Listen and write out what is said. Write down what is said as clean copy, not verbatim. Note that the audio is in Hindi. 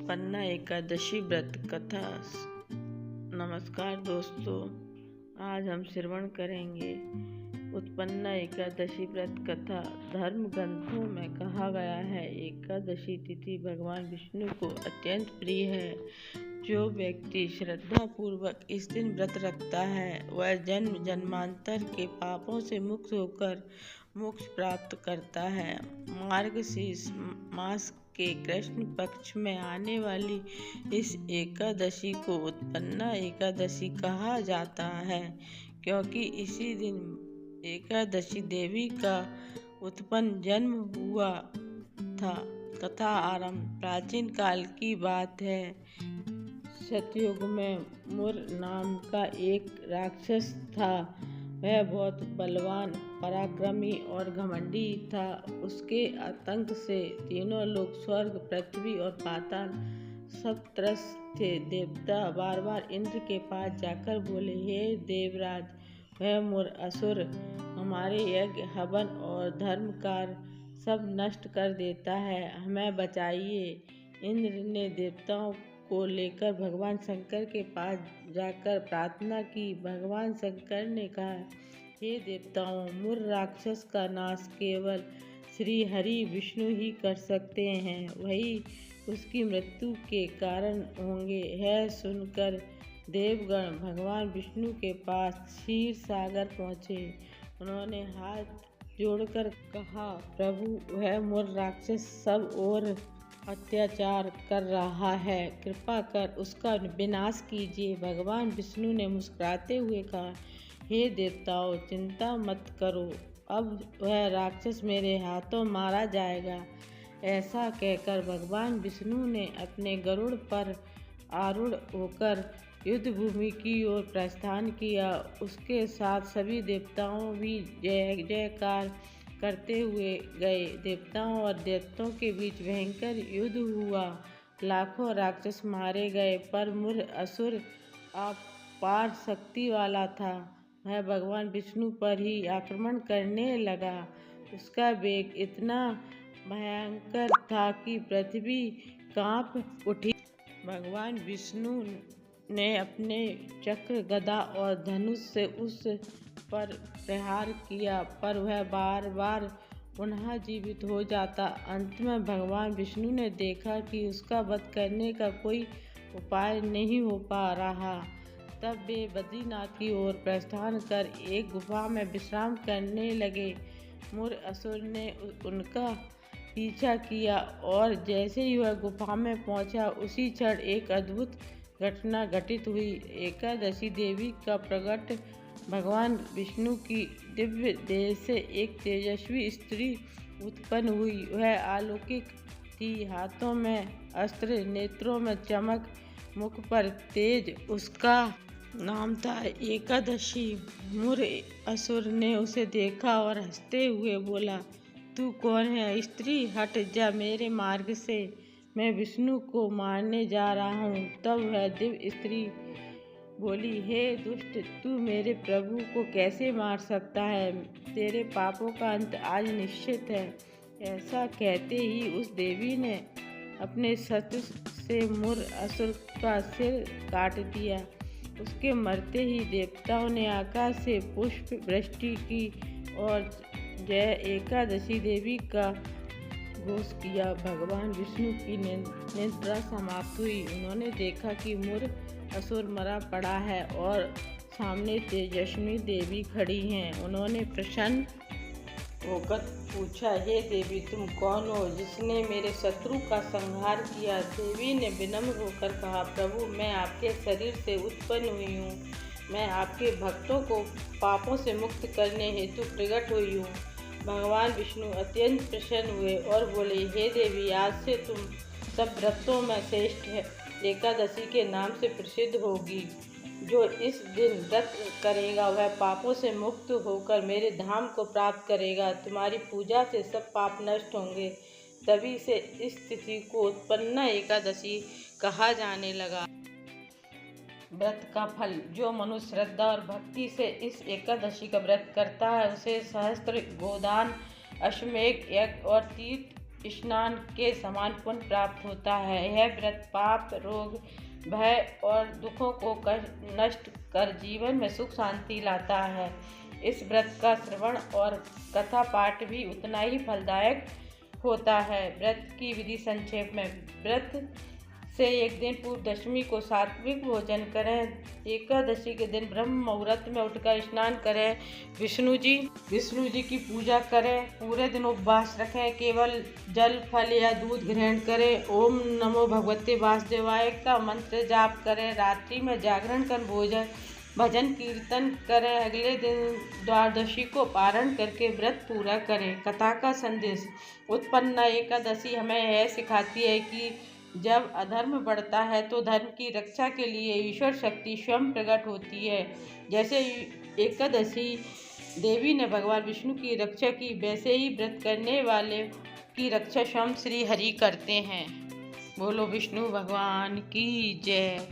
उत्पन्ना एकादशी व्रत कथा। नमस्कार दोस्तों, आज हम श्रवण करेंगे उत्पन्ना एकादशी व्रत कथा। धर्म ग्रंथों में कहा गया है, एकादशी तिथि भगवान विष्णु को अत्यंत प्रिय है। जो व्यक्ति श्रद्धा पूर्वक इस दिन व्रत रखता है वह जन्म जन्मांतर के पापों से मुक्त होकर मोक्ष प्राप्त करता है। मार्गशीर्ष मास के कृष्ण पक्ष में आने वाली इस एकादशी को उत्पन्ना एकादशी कहा जाता है, क्योंकि इसी दिन एकादशी देवी का उत्पन्न जन्म हुआ था। कथा आरंभ। प्राचीन काल की बात है। सतयुग में मुर नाम का एक राक्षस था। वह बहुत बलवान, पराक्रमी और घमंडी था। उसके आतंक से तीनों लोग, स्वर्ग, पृथ्वी और पाताल, सब त्रस्त थे। देवता बार बार इंद्र के पास जाकर बोले, हे देवराज, वह मुर असुर हमारे यज्ञ, हवन और धर्म कार्य सब नष्ट कर देता है, हमें बचाइए। इंद्र ने देवताओं को लेकर भगवान शंकर के पास जाकर प्रार्थना की। भगवान शंकर ने कहा, हे देवताओं, मुर राक्षस का नाश केवल श्री हरि विष्णु ही कर सकते हैं, वही उसकी मृत्यु के कारण होंगे। यह सुनकर देवगण भगवान विष्णु के पास क्षीर सागर पहुँचे। उन्होंने हाथ जोड़कर कहा, प्रभु, वह मुर राक्षस सब और अत्याचार कर रहा है, कृपा कर उसका विनाश कीजिए। भगवान विष्णु ने मुस्कुराते हुए कहा, हे देवताओं, चिंता मत करो, अब वह राक्षस मेरे हाथों मारा जाएगा। ऐसा कहकर भगवान विष्णु ने अपने गरुड़ पर आरूढ़ होकर युद्ध भूमि की ओर प्रस्थान किया। उसके साथ सभी देवताओं भी जय जयकार करते हुए गए। देवताओं और दैत्यों के बीच भयंकर युद्ध हुआ। लाखों राक्षस मारे गए, पर मुर असुर अपार शक्ति वाला था। वह भगवान विष्णु पर ही आक्रमण करने लगा। उसका वेग इतना भयंकर था कि पृथ्वी कांप उठी। भगवान विष्णु ने अपने चक्र, गदा और धनुष से उस पर प्रहार किया, पर वह बार बार पुनः जीवित हो जाता। अंत में भगवान विष्णु ने देखा कि उसका वध करने का कोई उपाय नहीं हो पा रहा। तब वे बद्रीनाथ की ओर प्रस्थान कर एक गुफा में विश्राम करने लगे। मुर असुर ने उनका पीछा किया और जैसे ही वह गुफा में पहुंचा, उसी क्षण एक अद्भुत घटना घटित हुई। एकादशी देवी का प्रकट भगवान विष्णु की दिव्य देह से एक तेजस्वी स्त्री उत्पन्न हुई। वह अलौकिक थी, हाथों में अस्त्र, नेत्रों में चमक, मुख पर तेज। उसका नाम था एकादशी। मुर असुर ने उसे देखा और हंसते हुए बोला, तू कौन है स्त्री? हट जा मेरे मार्ग से, मैं विष्णु को मारने जा रहा हूँ। तब वह दिव्य स्त्री बोली, हे दुष्ट, तू मेरे प्रभु को कैसे मार सकता है? तेरे पापों का अंत आज निश्चित है। ऐसा कहते ही उस देवी ने अपने शस्त्र से मुर असुर का सिर काट दिया। उसके मरते ही देवताओं ने आकाश से पुष्प वृष्टि की और जय एकादशी देवी का घोष किया। भगवान विष्णु की निद्रा समाप्त हुई। उन्होंने देखा कि मुर असुर मरा पड़ा है और सामने तेजस्वी देवी खड़ी हैं। उन्होंने प्रसन्न होकर पूछा, हे देवी, तुम कौन हो जिसने मेरे शत्रु का संहार किया? देवी ने विनम्र होकर कहा, प्रभु, मैं आपके शरीर से उत्पन्न हुई हूँ। मैं आपके भक्तों को पापों से मुक्त करने हेतु प्रकट हुई हूँ। भगवान विष्णु अत्यंत प्रसन्न हुए और बोले, हे देवी, आज से तुम सब व्रतों में श्रेष्ठ एकादशी के नाम से प्रसिद्ध होगी। जो इस दिन व्रत करेगा वह पापों से मुक्त होकर मेरे धाम को प्राप्त करेगा। तुम्हारी पूजा से सब पाप नष्ट होंगे। तभी से इस तिथि को उत्पन्ना एकादशी कहा जाने लगा। व्रत का फल। जो मनुष्य श्रद्धा और भक्ति से इस एकादशी का व्रत करता है, उसे सहस्त्र गोदान, अश्वमेध यज्ञ और तीर्थ स्नान के समान पुण्य प्राप्त होता है। यह व्रत पाप, रोग, भय और दुखों को नष्ट कर जीवन में सुख शांति लाता है। इस व्रत का श्रवण और कथा पाठ भी उतना ही फलदायक होता है। व्रत की विधि संक्षेप में। व्रत से एक दिन पूर्व दशमी को सात्विक भोजन करें। एकादशी के दिन ब्रह्म मुहूर्त में उठकर स्नान करें। विष्णु जी की पूजा करें। पूरे दिन उपवास रखें। केवल जल, फल या दूध ग्रहण करें। ओम नमो भगवते वासुदेवाय का मंत्र जाप करें। रात्रि में जागरण कर भजन कीर्तन करें। अगले दिन द्वादशी को पारण करके व्रत पूरा करें। कथा का संदेश। उत्पन्ना एकादशी हमें यह सिखाती है कि जब अधर्म बढ़ता है तो धर्म की रक्षा के लिए ईश्वर शक्ति स्वयं प्रकट होती है। जैसे एकादशी देवी ने भगवान विष्णु की रक्षा की, वैसे ही व्रत करने वाले की रक्षा स्वयं श्री हरि करते हैं। बोलो विष्णु भगवान की जय।